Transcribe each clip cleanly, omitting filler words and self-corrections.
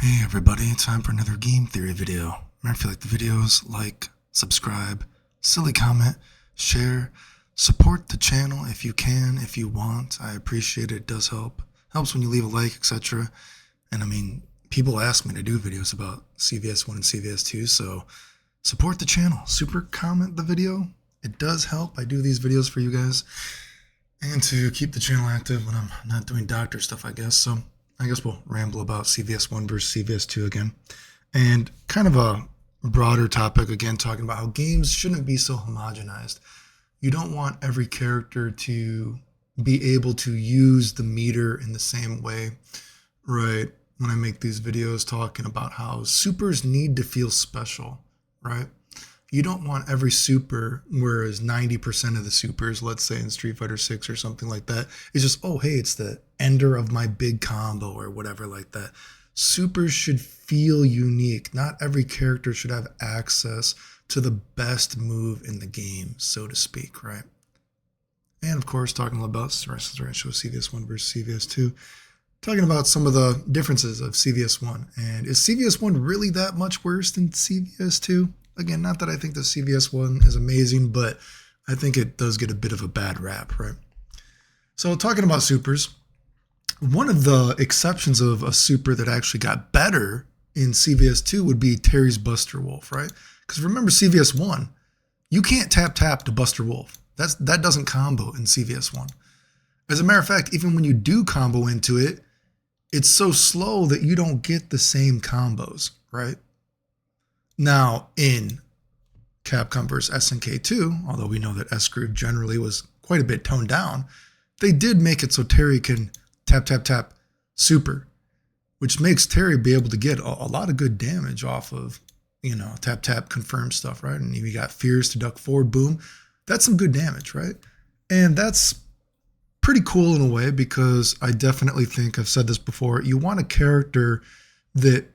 Hey everybody, time for another game theory video. Remember, if you like the videos, like, subscribe, silly comment, share, support the channel if you can, if you want. I appreciate it, it does help. Helps when you leave a like, etc. And I mean, people ask me to do videos about CVS1 and CVS2, so support the channel. Super comment the video. It does help. I do these videos for you guys. And to keep the channel active when I'm not doing doctor stuff, I guess. So I guess we'll ramble about CVS1 versus CVS2 again. And kind of a broader topic, again, talking about how games shouldn't be so homogenized. You don't want every character to be able to use the meter in the same way, right? When I make these videos talking about how supers need to feel special, right? You don't want every super, whereas 90% of the supers, let's say in Street Fighter 6 or something like that, is just, oh, hey, it's the ender of my big combo or whatever like that. Supers should feel unique. Not every character should have access to the best move in the game, so to speak, right? And of course, talking about the rest of the ratio of CVS1 versus CVS2, talking about some of the differences of CVS1. And is CVS1 really that much worse than CVS2? Again, not that I think the CVS1 is amazing, but I think it does get a bit of a bad rap, right? So talking about supers, one of the exceptions of a super that actually got better in CVS2 would be Terry's Buster Wolf, right? Because remember CVS1, you can't tap to Buster Wolf. That doesn't combo in CVS1. As a matter of fact, even when you do combo into it, it's so slow that you don't get the same combos, right? Now, in Capcom vs. SNK 2, although we know that S-Groove generally was quite a bit toned down, they did make it so Terry can tap super, which makes Terry be able to get a lot of good damage off of, tap confirm stuff, right? And you got fears to duck forward, boom. That's some good damage, right? And that's pretty cool in a way, because I definitely think, I've said this before, you want a character that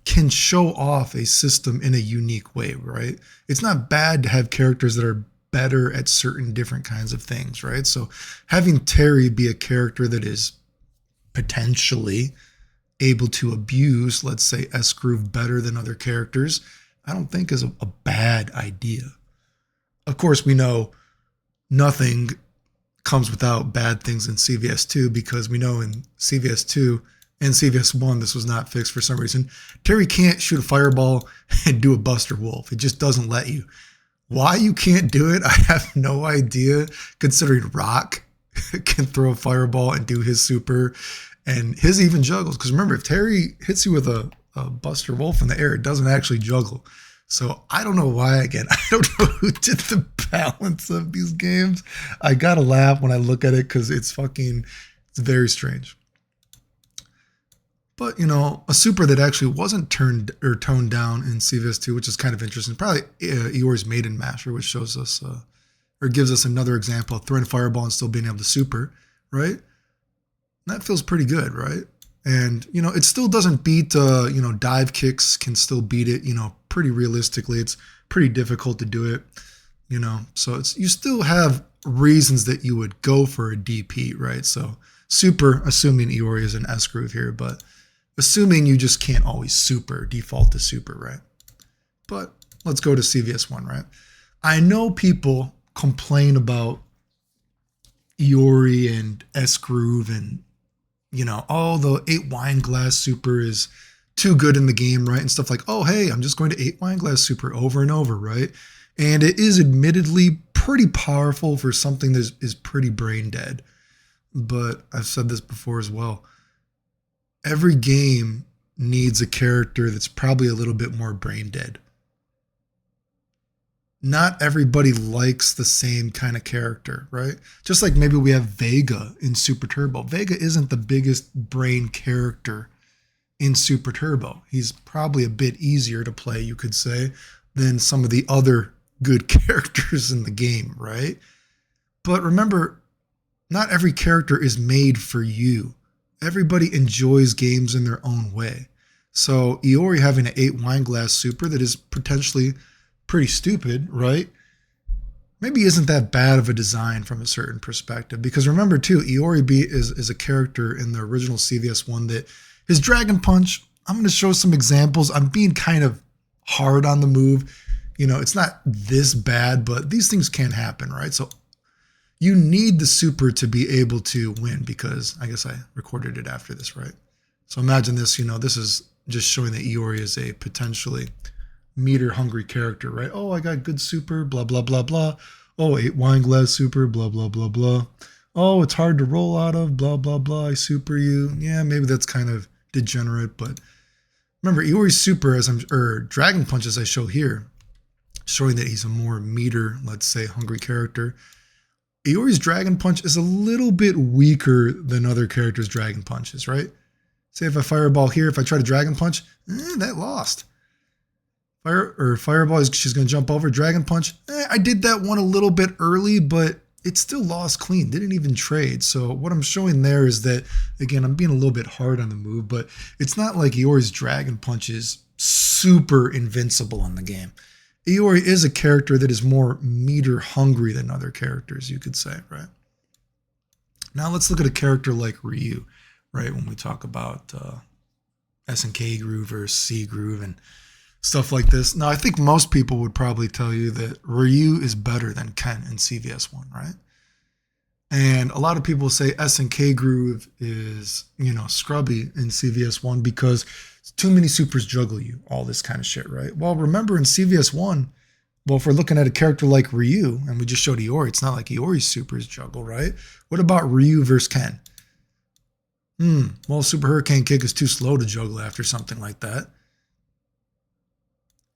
can show off a system in a unique way, right? It's not bad to have characters that are better at certain different kinds of things, right? So having Terry be a character that is potentially able to abuse, let's say, S-Groove better than other characters, I don't think is a bad idea. Of course, we know nothing comes without bad things in CVS2, because we know in CVS2 and CVS1, this was not fixed for some reason. Terry can't shoot a fireball and do a Buster Wolf. It just doesn't let you. Why you can't do it, I have no idea, considering Rock can throw a fireball and do his super, and his even juggles. Because remember, if Terry hits you with a Buster Wolf in the air, it doesn't actually juggle. So I don't know why, again, I don't know who did the balance of these games. I gotta laugh when I look at it, because it's very strange. But, a super that actually wasn't toned down in CVS2, which is kind of interesting, probably Iori's Maiden Masher, which shows us, or gives us another example of throwing a fireball and still being able to super, right? That feels pretty good, right? And, it still doesn't beat, dive kicks can still beat it, pretty realistically. It's pretty difficult to do it, so you still have reasons that you would go for a DP, right? So super, assuming Iori is an S-Groove here, but assuming you just can't always default to super, right? But let's go to CVS1, right? I know people complain about Iori and S-Groove and, oh, the 8 wine glass super is too good in the game, right? And stuff like, oh, hey, I'm just going to 8 wine glass super over and over, right? And it is admittedly pretty powerful for something that is pretty brain dead. But I've said this before as well. Every game needs a character that's probably a little bit more brain dead. Not everybody likes the same kind of character, right? Just like maybe we have Vega in Super Turbo. Vega isn't the biggest brain character in Super Turbo. He's probably a bit easier to play, you could say, than some of the other good characters in the game, right? But remember, not every character is made for you. Everybody enjoys games in their own way. So Iori having an 8 wine glass super that is potentially pretty stupid, right? Maybe isn't that bad of a design from a certain perspective. Because remember too, Iori is a character in the original CVS1 that His Dragon Punch, I'm going to show some examples. I'm being kind of hard on the move. You know, it's not this bad, but these things can happen, right? So you need the super to be able to win, because I guess I recorded it after this, right? So imagine this, you know, this is just showing that Iori is a potentially meter hungry character, right? Oh, I got good super, blah, blah, blah, blah. Oh, 8 wine glass super, blah, blah, blah, blah. Oh, it's hard to roll out of, blah, blah, blah. I super you. Yeah, maybe that's kind of degenerate, but remember, Iori's super, or Dragon Punch as I show here, showing that he's a more meter, let's say, hungry character. Iori's Dragon Punch is a little bit weaker than other characters' Dragon Punches, right? Say if I Fireball here, if I try to Dragon Punch, that lost. Fireball, she's going to jump over. Dragon Punch, I did that one a little bit early, but it still lost clean. Didn't even trade. So what I'm showing there is that, again, I'm being a little bit hard on the move, but it's not like Iori's Dragon Punch is super invincible in the game. Iori is a character that is more meter hungry than other characters, you could say, right? Now let's look at a character like Ryu, right? When we talk about SNK groove versus C groove and stuff like this. Now, I think most people would probably tell you that Ryu is better than Ken in CVS1, right? And a lot of people say SNK groove is, you know, scrubby in CVS1 because too many supers juggle you, all this kind of shit, right? Well, remember in CVS1, well, if we're looking at a character like Ryu, and we just showed Iori, it's not like Iori's supers juggle, right? What about Ryu versus Ken? Well, Super Hurricane Kick is too slow to juggle after something like that.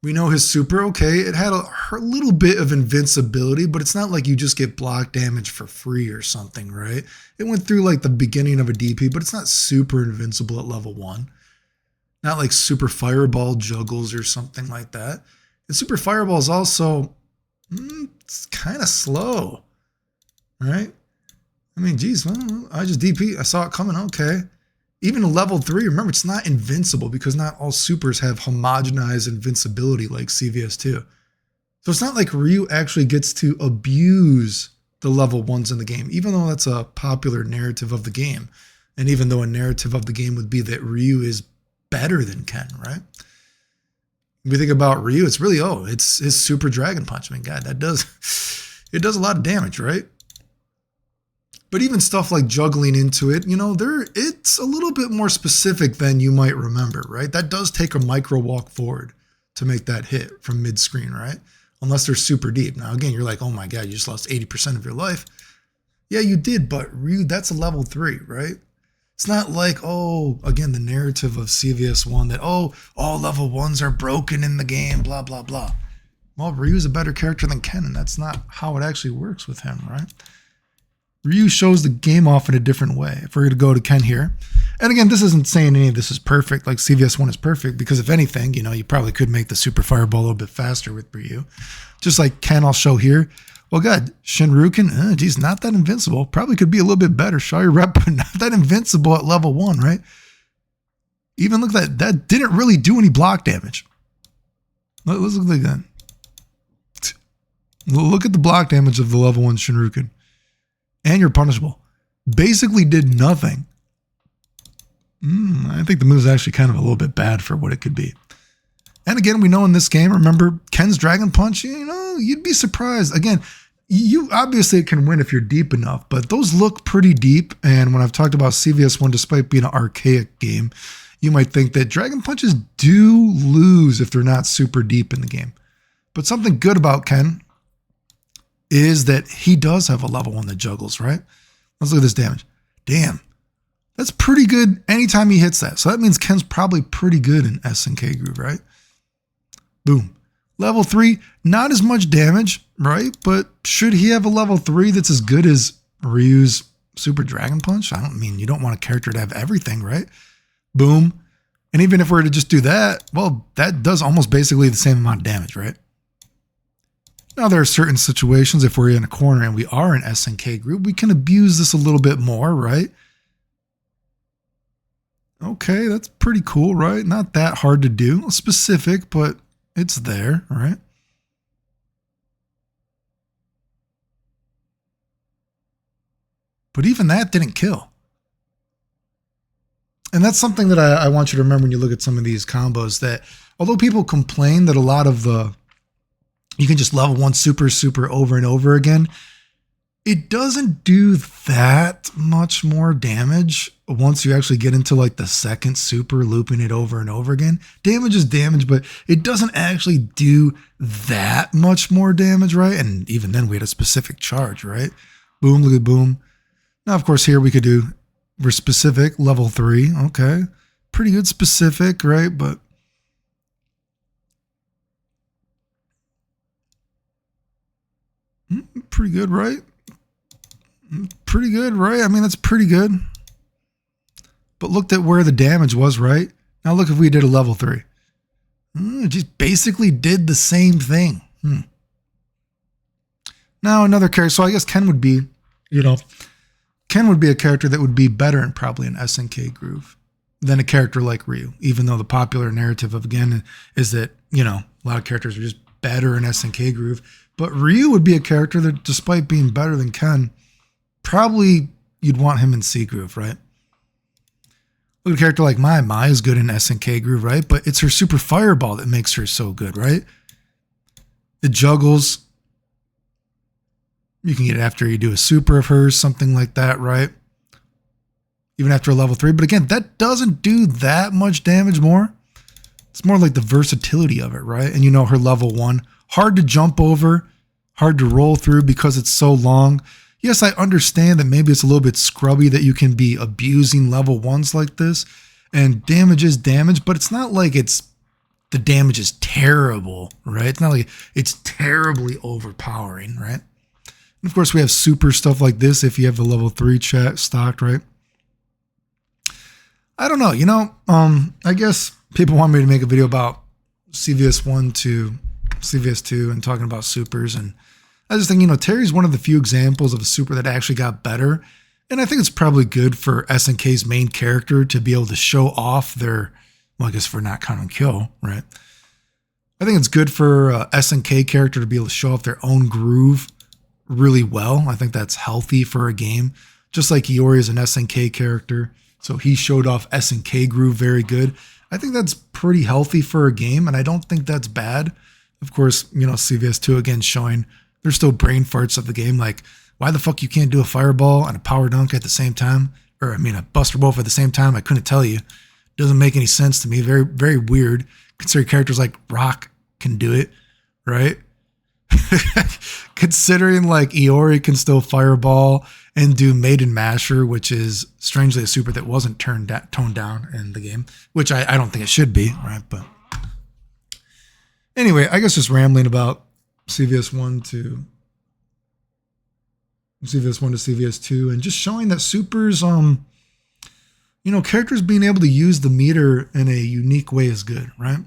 We know his super, okay, it had a little bit of invincibility, but it's not like you just get block damage for free or something, right? It went through like the beginning of a DP, but it's not super invincible at level 1. Not like Super Fireball juggles or something like that. And Super Fireball is also it's kind of slow, right? I mean, geez, well, I just DP. I saw it coming. Okay. Even a level 3, remember, it's not invincible because not all supers have homogenized invincibility like CVS2. So it's not like Ryu actually gets to abuse the level 1s in the game, even though that's a popular narrative of the game. And even though a narrative of the game would be that Ryu is better than Ken, right? If we think about Ryu, it's really, it's his Super Dragon Punch. I mean, God, it does a lot of damage, right? But even stuff like juggling into it, you know, it's a little bit more specific than you might remember, right? That does take a micro walk forward to make that hit from mid-screen, right? Unless they're super deep. Now, again, you're like, oh my God, you just lost 80% of your life. Yeah, you did, but Ryu, that's a level 3, right? It's not like, again, the narrative of CVS1 that, all level 1s are broken in the game, blah, blah, blah. Well, Ryu's a better character than Ken, and that's not how it actually works with him, right? Ryu shows the game off in a different way. If we're going to go to Ken here, and again, this isn't saying any of this is perfect, like CVS1 is perfect, because if anything, you know, you probably could make the Super Fireball a little bit faster with Ryu. Just like Ken, I'll show here. Well, God, Shinryuken, geez, not that invincible. Probably could be a little bit better. Show your rep, but not that invincible at level 1, right? Even look at that didn't really do any block damage. Let's look like that. Look at the block damage of the level 1 Shinryuken. And you're punishable. Basically did nothing. I think the move is actually kind of a little bit bad for what it could be. And again, we know in this game, remember Ken's Dragon Punch, you know, you'd be surprised. Again, you obviously can win if you're deep enough, but those look pretty deep. And when I've talked about CVS1, despite being an archaic game, you might think that Dragon Punches do lose if they're not super deep in the game. But something good about Ken is that he does have a level 1 that juggles, right? Let's look at this damage. Damn. That's pretty good anytime he hits that. So that means Ken's probably pretty good in SNK groove, right? Boom. Level 3, not as much damage, right? But should he have a level 3 that's as good as Ryu's Super Dragon Punch? I don't mean you don't want a character to have everything, right? Boom. And even if we were to just do that, well, that does almost basically the same amount of damage, right? Now, there are certain situations, if we're in a corner and we are an SNK group, we can abuse this a little bit more, right? Okay, that's pretty cool, right? Not that hard to do. Specific, but it's there, right? But even that didn't kill. And that's something that I want you to remember when you look at some of these combos, that although people complain that a lot of you can just level one super over and over again, it doesn't do that much more damage once you actually get into like the second super, looping it over and over again. Damage is damage, but it doesn't actually do that much more damage, right? And even then we had a specific charge, right? Boom, look at boom. Now, of course, here we could do, we're specific, level 3. Okay. Pretty good specific, right? But pretty good, right? Pretty good, right? I mean, that's pretty good. But looked at where the damage was, right? Now look if we did a level 3. It just basically did the same thing. Now another character, so I guess Ken would be, Ken would be a character that would be better in probably an SNK groove than a character like Ryu, even though the popular narrative of, again, is that, a lot of characters are just better in SNK groove. But Ryu would be a character that, despite being better than Ken, probably you'd want him in C groove, right? Look at a character like Mai. Mai is good in SNK groove, right? But it's her super fireball that makes her so good, right? It juggles. You can get it after you do a super of hers, something like that, right? Even after a level 3. But again, that doesn't do that much damage more. It's more like the versatility of it, right? And her level 1. Hard to jump over, hard to roll through because it's so long. Yes, I understand that maybe it's a little bit scrubby that you can be abusing level 1s like this. And damage is damage, but it's not like the damage is terrible, right? It's not like it's terribly overpowering, right? And of course, we have super stuff like this if you have the level 3 chat stocked, right? I don't know. I guess people want me to make a video about CVS1 to CVS2 and talking about supers. And I just think, Terry's one of the few examples of a super that actually got better. And I think it's probably good for SNK's main character to be able to show off their, I guess for not count and kill, right? I think it's good for SNK character to be able to show off their own groove really well. I think that's healthy for a game. Just like Iori is an SNK character, so he showed off SNK groove very good. I think that's pretty healthy for a game, and I don't think that's bad. Of course, CVS2 again showing there's still brain farts of the game, like why the fuck you can't do a fireball and a power dunk at the same time, or a Buster Wolf at the same time. I couldn't tell you. Doesn't make any sense to me. Very, very weird. Consider characters like Rock can do it, right? Considering like Iori can still fireball and do Maiden Masher, which is strangely a super that wasn't toned down in the game, which I don't think it should be, right? But anyway, I guess just rambling about CVS1 to CVS2 and just showing that supers, characters being able to use the meter in a unique way is good, right?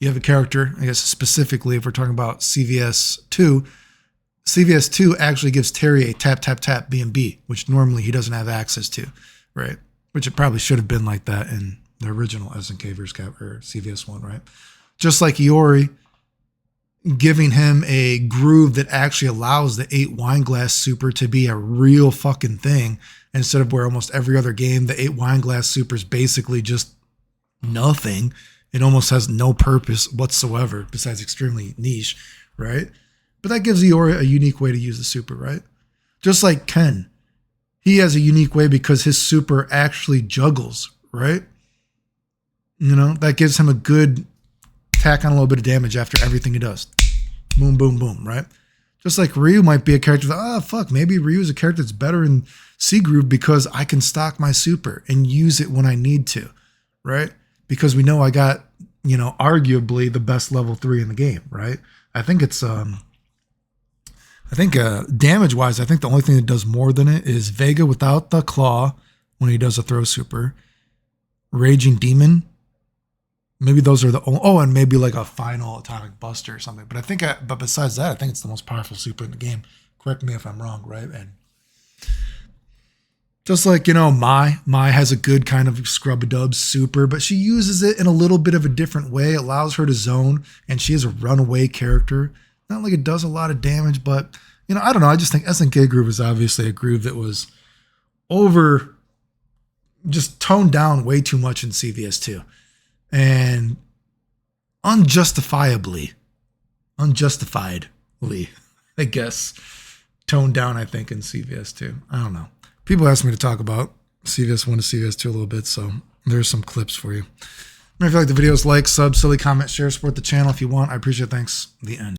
You have a character, I guess specifically if we're talking about CVS2 actually gives Terry a tap, tap, tap, B&B, which normally he doesn't have access to, right? Which it probably should have been like that in the original SNK vs. CVS1, right? Just like Iori, giving him a groove that actually allows the 8 wine glass super to be a real fucking thing, instead of where almost every other game, the 8 wine glass super is basically just nothing. It almost has no purpose whatsoever besides extremely niche, right? But that gives Iori a unique way to use the super, right? Just like Ken. He has a unique way because his super actually juggles, right? That gives him a good tack on a little bit of damage after everything he does. Boom, boom, boom, right? Just like Ryu might be a character that, maybe Ryu is a character that's better in C groove because I can stock my super and use it when I need to, right? Because we know I got, arguably the best level 3 in the game, right? I think it's, damage-wise, I think the only thing that does more than it is Vega without the claw when he does a throw super. Raging Demon. Maybe those are the only, and maybe like a final Atomic Buster or something. But besides that, I think it's the most powerful super in the game. Correct me if I'm wrong, right? And just like, Mai has a good kind of scrub-a-dub super, but she uses it in a little bit of a different way. It allows her to zone, and she is a runaway character. Not like it does a lot of damage, but, I don't know. I just think SNK groove is obviously a groove that was just toned down way too much in CVS2. And unjustifiedly, I guess, toned down, I think, in CVS2. I don't know. People ask me to talk about CVS1 to CVS2 a little bit, so there's some clips for you. If you like the videos, like, sub, silly, comment, share, support the channel if you want. I appreciate it. Thanks. The end.